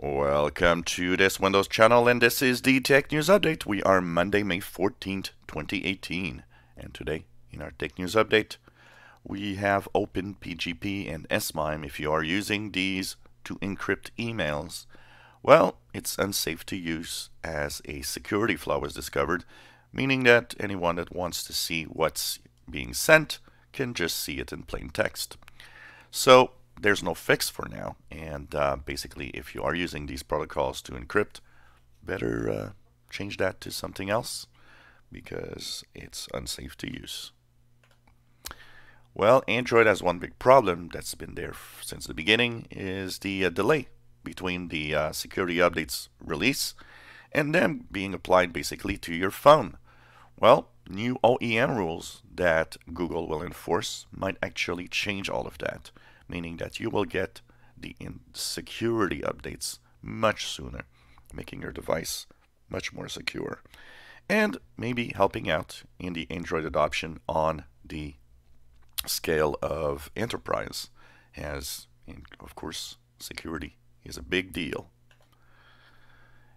Welcome to this Windows channel, and this is the Tech News Update. We are Monday, May 14th, 2018. And today, in our Tech News Update, we have open PGP and SMIME. If you are using these to encrypt emails, well, it's unsafe to use as a security flaw was discovered, meaning that anyone that wants to see what's being sent can just see it in plain text. So there's no fix for now, and basically if you are using these protocols to encrypt, better change that to something else because it's unsafe to use. Well, Android has one big problem that's been there since the beginning, is the delay between the security updates release and them being applied basically to your phone. Well, new OEM rules that Google will enforce might actually change all of that, meaning that you will get the security updates much sooner, making your device much more secure, and maybe helping out in the Android adoption on the scale of enterprise, as of course security is a big deal.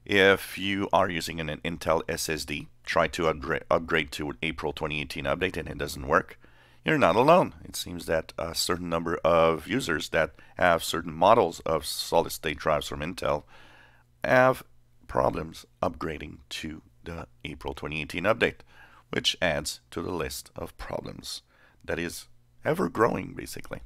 If you are using an Intel SSD, try to upgrade to an April 2018 update and it doesn't work, you're not alone. It seems that a certain number of users that have certain models of solid-state drives from Intel have problems upgrading to the April 2018 update, which adds to the list of problems that is ever growing, basically.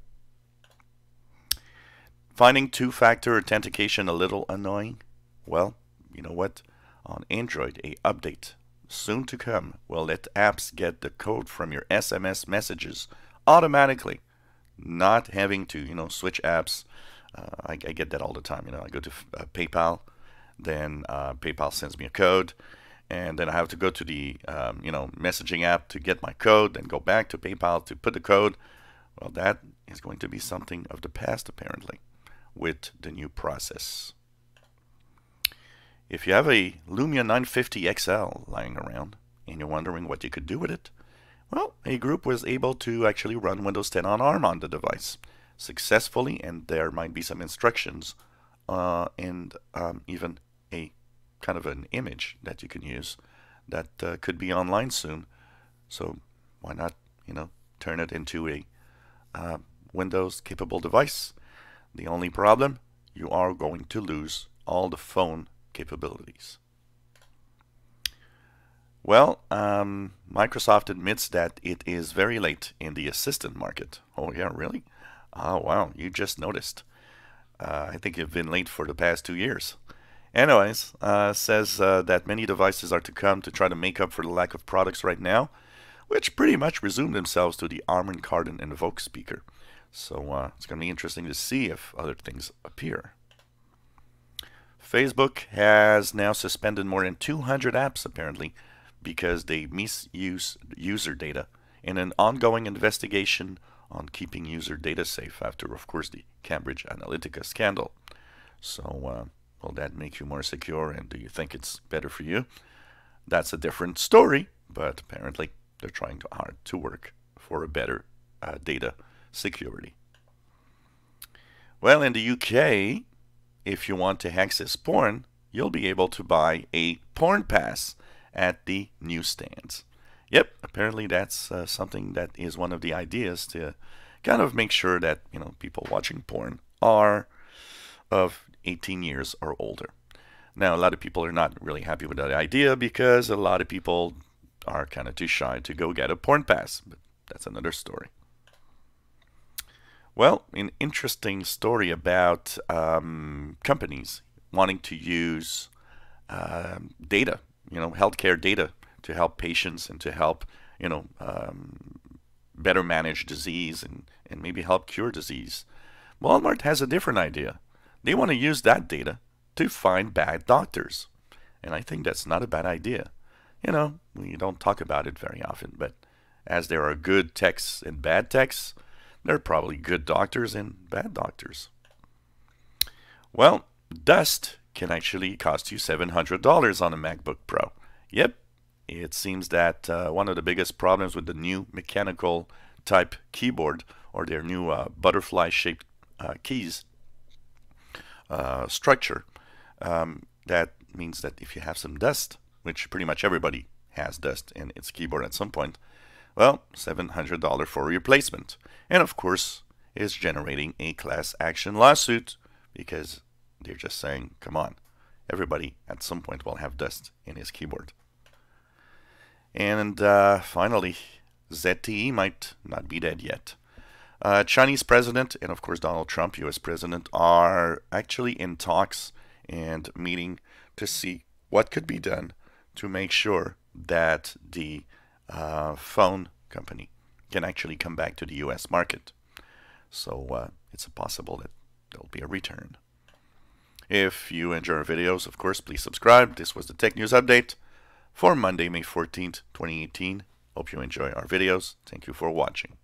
Finding two-factor authentication a little annoying? Well, you know what? On Android, a update soon to come will let apps get the code from your SMS messages automatically, not having to, switch apps. I get that all the time. I go to PayPal, then PayPal sends me a code, and then I have to go to the, messaging app to get my code, then go back to PayPal to put the code. Well, that is going to be something of the past, apparently, with the new process. If you have a Lumia 950 XL lying around and you're wondering what you could do with it, well, a group was able to actually run Windows 10 on ARM on the device successfully, and there might be some instructions and even a kind of an image that you can use that could be online soon. So why not, turn it into a Windows capable device? The only problem, you are going to lose all the phone capabilities. Well, Microsoft admits that it is very late in the assistant market. Oh yeah, really? Oh wow, you just noticed. I think you've been late for the past 2 years. Anyways, says that many devices are to come to try to make up for the lack of products right now, which pretty much resume themselves to the Harman Kardon Invoke speaker. So it's going to be interesting to see if other things appear. Facebook has now suspended more than 200 apps, apparently, because they misuse user data in an ongoing investigation on keeping user data safe after, of course, the Cambridge Analytica scandal. So, will that make you more secure, and do you think it's better for you? That's a different story, but apparently they're trying hard to work for a better data security. Well, in the UK, if you want to access porn, you'll be able to buy a porn pass at the newsstands. Yep, apparently that's something that is one of the ideas to kind of make sure that people watching porn are of 18 years or older. Now, a lot of people are not really happy with that idea because a lot of people are kind of too shy to go get a porn pass, but that's another story. Well, an interesting story about companies wanting to use data, healthcare data to help patients and to help, better manage disease and maybe help cure disease. Walmart has a different idea. They want to use that data to find bad doctors. And I think that's not a bad idea. We don't talk about it very often, but as there are good techs and bad techs, there are probably good doctors and bad doctors. Well, dust can actually cost you $700 on a MacBook Pro. Yep, it seems that one of the biggest problems with the new mechanical type keyboard, or their new butterfly shaped keys structure, That means that if you have some dust, which pretty much everybody has dust in its keyboard at some point, well, $700 for replacement. And of course, is generating a class action lawsuit because they're just saying, come on, everybody at some point will have dust in his keyboard. And finally, ZTE might not be dead yet. Chinese president and of course Donald Trump, US president, are actually in talks and meeting to see what could be done to make sure that the phone company can actually come back to the US market. So it's possible that there'll be a return. If you enjoy our videos, of course, please subscribe. This was the Tech News Update for Monday, May 14th, 2018. Hope you enjoy our videos. Thank you for watching.